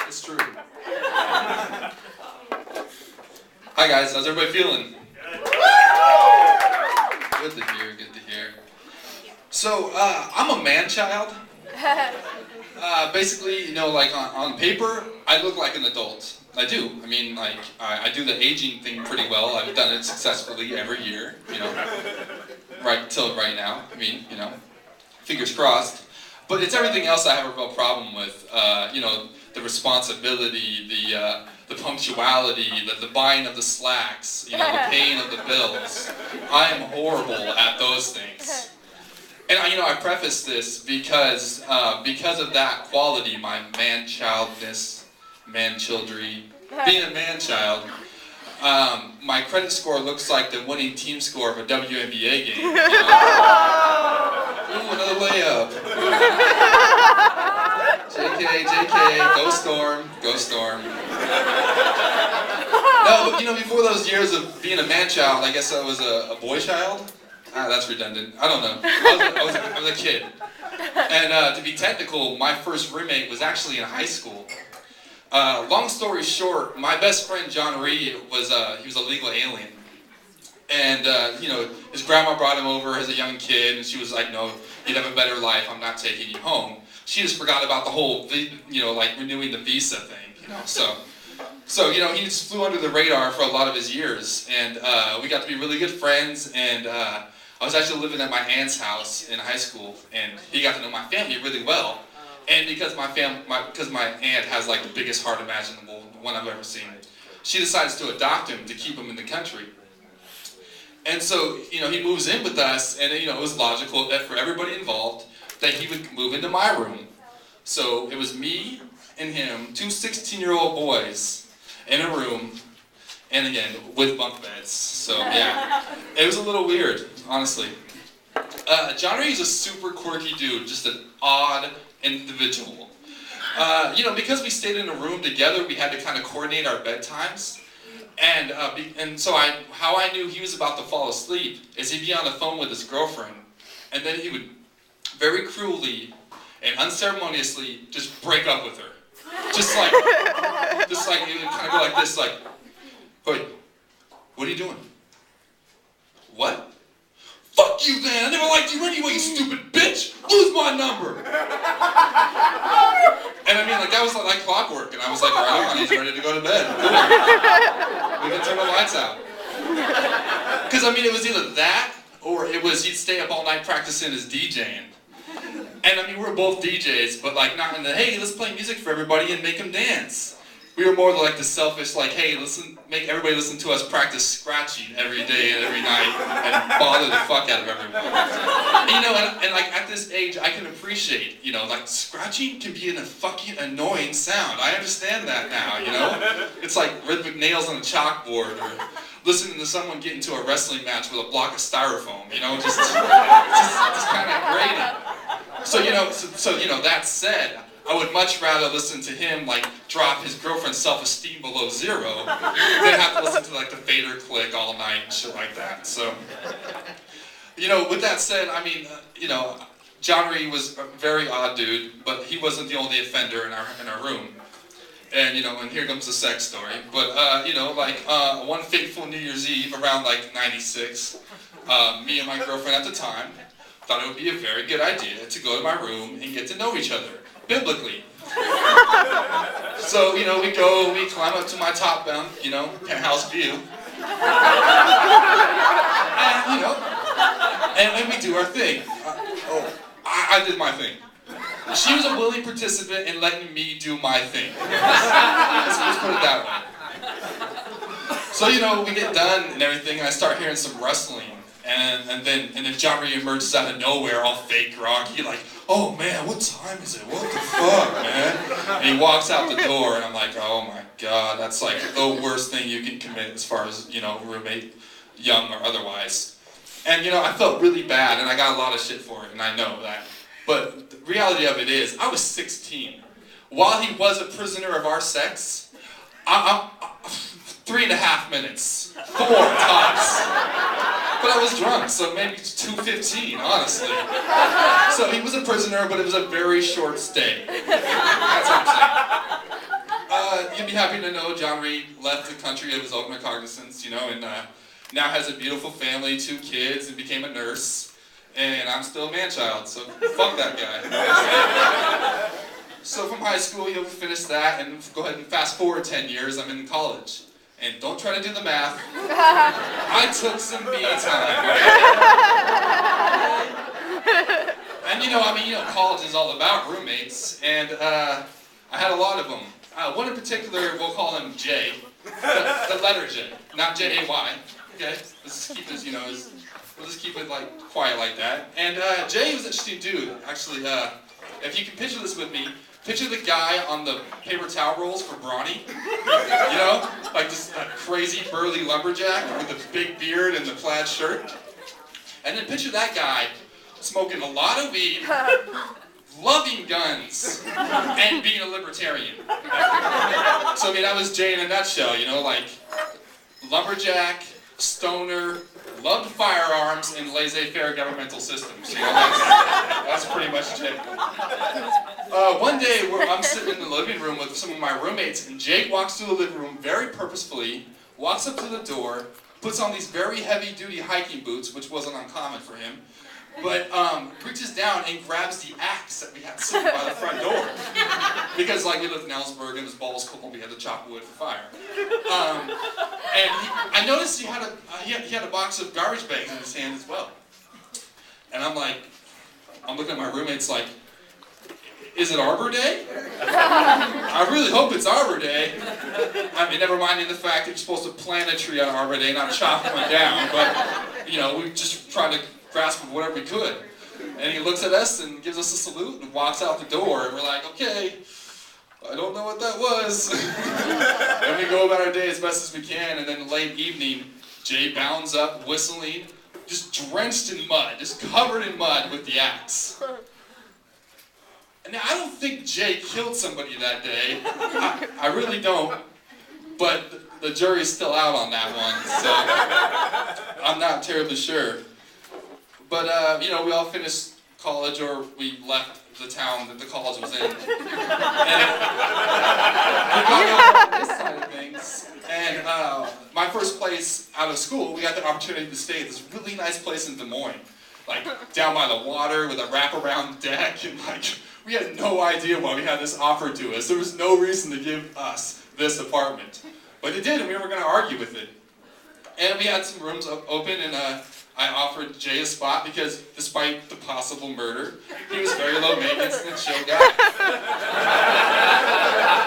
It's true. Hi guys, how's everybody feeling? Good to hear, good to hear. So, I'm a man-child. Basically, you know, like on paper, I look like an adult. I do. I mean, like, I do the aging thing pretty well. I've done it successfully every year, you know, right till right now. I mean, you know, fingers crossed. But it's everything else I have a real problem with. You know, the responsibility, the punctuality, the buying of the slacks, you know, the paying of the bills. I am horrible at those things. And you know, I preface this because of that quality, my man-childness, man-childry, being a man-child, my credit score looks like the winning team score of a WNBA game. You know? Ooh, another layup. JK, go Storm, go Storm. No, but you know, before those years of being a man-child, I guess I was a boy child. That's redundant. I don't know. I was a kid. And to be technical, my first roommate was actually in high school. Long story short, my best friend John Reed was he was a legal alien. And you know, his grandma brought him over as a young kid, and she was like, "No, you'd have a better life. I'm not taking you home." She just forgot about the whole, you know, like renewing the visa thing. You know, so you know, he just flew under the radar for a lot of his years, and we got to be really good friends. And I was actually living at my aunt's house in high school, and he got to know my family really well. And because my aunt has like the biggest heart imaginable, the one I've ever seen, she decides to adopt him to keep him in the country. And so, you know, he moves in with us, and you know, it was logical that for everybody involved that he would move into my room. So it was me and him, two 16-year-old boys in a room, and again, with bunk beds. So yeah, it was a little weird, honestly. John Ray is a super quirky dude, just an odd individual. You know, because we stayed in a room together, we had to kind of coordinate our bedtimes. And so how I knew he was about to fall asleep is he'd be on the phone with his girlfriend, and then he would very cruelly and unceremoniously just break up with her. Just like he would kind of go like this, like, "Hey, what are you doing?" "What?" "Fuck you then, I never liked you anyway, you stupid bitch! Lose my number!" And I mean, like, that was like clockwork, and I was like, right on, he's ready to go to bed. Cool. We can turn the lights out. Because, I mean, it was either that, or it was he'd stay up all night practicing his DJing. And, I mean, we're both DJs, but, like, not in the, hey, let's play music for everybody and make them dance. We were more like the selfish, like, hey, make everybody listen to us practice scratching every day and every night and bother the fuck out of everyone. You know, and like at this age, I can appreciate, you know, like scratching can be a fucking annoying sound. I understand that now, you know? It's like rhythmic nails on a chalkboard, or listening to someone get into a wrestling match with a block of styrofoam, you know, just kind of grating. So you know, that said, I would much rather listen to him, like, drop his girlfriend's self-esteem below zero than have to listen to, like, the fader click all night and shit like that. So, you know, with that said, I mean, you know, John Reed was a very odd dude, but he wasn't the only offender in our room. And, you know, and here comes the sex story. But, you know, like, one fateful New Year's Eve around, like, 96, me and my girlfriend at the time thought it would be a very good idea to go to my room and get to know each other. Biblically. So, you know, we climb up to my top bunk, you know, penthouse view. And, you know, and we do our thing. I did my thing. She was a willing participant in letting me do my thing. Let's put it that way. So, you know, we get done and everything, and I start hearing some rustling. And then John Reed emerges out of nowhere, all fake groggy, like, "Oh man, what time is it? What the fuck, man?" And he walks out the door, and I'm like, oh my god, that's like the worst thing you can commit as far as, you know, roommate, young or otherwise. And, you know, I felt really bad, and I got a lot of shit for it, and I know that. But the reality of it is, I was 16. While he was a prisoner of our sex, 3.5 minutes, 4 tops. But I was drunk, so maybe 2:15, honestly. So he was a prisoner, but it was a very short stay. That's what I'm saying. You'd be happy to know John Reed left the country of his own recognizance, and now has a beautiful family, 2 kids, and became a nurse. And I'm still a man-child, so fuck that guy. So from high school, you'll finish that, and go ahead and fast forward 10 years, I'm in college. And don't try to do the math. I took some me time, right? And college is all about roommates, and I had a lot of them. One in particular, we'll call him Jay, the letter J, not J-A-Y. Okay, let's just keep this, we'll just keep it quiet like that. And Jay was an interesting dude, actually. If you can picture this with me, picture the guy on the paper towel rolls for Brawny. Like this crazy burly lumberjack with a big beard and the plaid shirt. And then picture that guy smoking a lot of weed, loving guns, and being a libertarian. So that was Jay in a nutshell, lumberjack, stoner, loved firearms, and laissez-faire governmental systems. That's pretty much Jay. One day, I'm sitting in the living room with some of my roommates, and Jake walks through the living room very purposefully, walks up to the door, puts on these very heavy-duty hiking boots, which wasn't uncommon for him, but reaches down and grabs the axe that we had sitting by the front door. Because we lived in Ellsberg and it was balls cold, we had to chop wood for fire. And I noticed he had a box of garbage bags in his hand as well. And I'm looking at my roommates is it Arbor Day? I really hope it's Arbor Day. Never minding the fact that you're supposed to plant a tree on Arbor Day, not chop one down. But, we just tried to grasp whatever we could. And he looks at us and gives us a salute and walks out the door. And we're like, okay, I don't know what that was. And we go about our day as best as we can. And then late evening, Jay bounds up, whistling, just drenched in mud, just covered in mud with the axe. Now, I don't think Jay killed somebody that day. I really don't. But the jury's still out on that one, so I'm not terribly sure. But, we all finished college, or we left the town that the college was in. And we got on this side of things. And my first place out of school, we got the opportunity to stay at this really nice place in Des Moines. Down by the water with a wraparound deck, and we had no idea why we had this offered to us. There was no reason to give us this apartment. But it did, and we were going to argue with it. And we had some rooms open, and I offered Jay a spot because despite the possible murder, he was very low maintenance and a chill guy.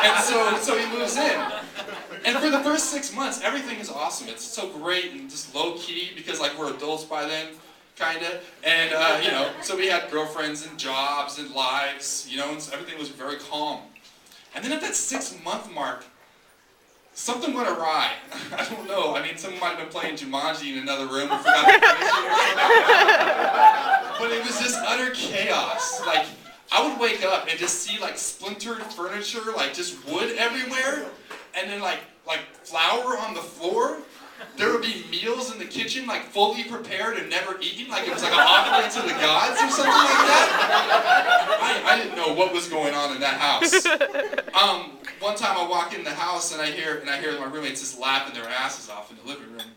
And so he moves in. And for the first 6 months, everything is awesome. It's so great and just low-key because we're adults by then. Kinda, and so we had girlfriends and jobs and lives, and everything was very calm. And then at that 6-month mark, something went awry. I don't know. Someone might have been playing Jumanji in another room and forgot the commission or something. But it was just utter chaos. I would wake up and just see splintered furniture, just wood everywhere, and then flour on the floor. There would be meals in the kitchen, fully prepared and never eaten, it was an offering to the gods or something like that. I didn't know what was going on in that house. One time I walk in the house and I hear my roommates just laughing their asses off in the living room.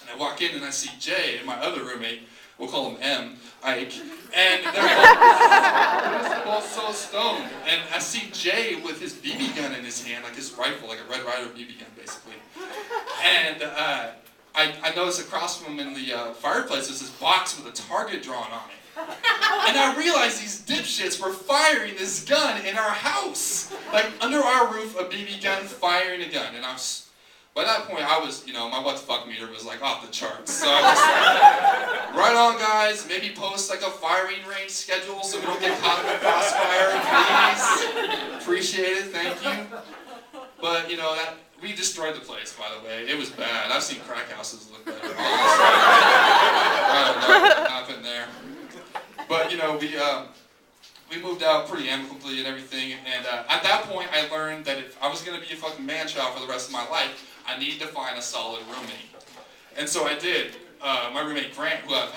And I walk in and I see Jay and my other roommate, we'll call him M, Ike, and they're both so stoned. And I see Jay with his BB gun in his hand, his rifle, a Red Ryder BB gun, basically. And I noticed across from him in the fireplace there's this box with a target drawn on it. And I realized these dipshits were firing this gun in our house. Under our roof, a BB gun firing a gun. And by that point, I was, my what the fuck meter was off the charts. So I was right on, guys, maybe post a firing range schedule so we don't get caught in the crossfire, please. Appreciate it, thank you. But, we destroyed the place, by the way. It was bad. I've seen crack houses look better. I don't know what happened there. But, we moved out pretty amicably and everything. And at that point, I learned that if I was going to be a fucking man-child for the rest of my life, I needed to find a solid roommate. And so I did. my roommate Grant, who I've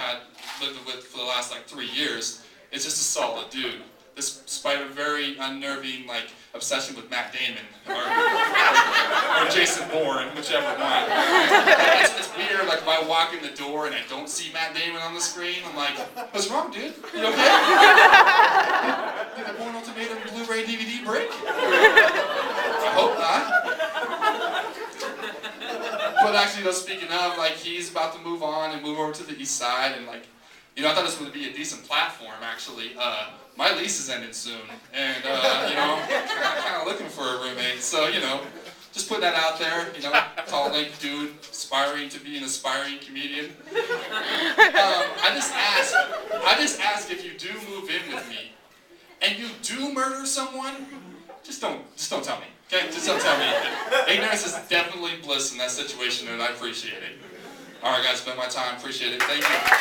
lived with for the last like 3 years, is just a solid dude. Despite a very unnerving obsession with Matt Damon or Jason Bourne, whichever one. It's weird. Like if I walk in the door and I don't see Matt Damon on the screen, I'm like, "What's wrong, dude? You okay? Did the Bourne Ultimatum Blu-ray DVD break? I hope not." But actually, speaking of, he's about to move on and move over to the east side, and I thought this would be a decent platform, actually. My lease is ending soon, and, kind of looking for a roommate. So, just put that out there, tall, lanky dude, aspiring to be an aspiring comedian. I just ask if you do move in with me, and you do murder someone, just don't tell me, okay? Just don't tell me anything. Ignorance is definitely bliss in that situation, and I appreciate it. All right, guys, spend my time. Appreciate it. Thank you.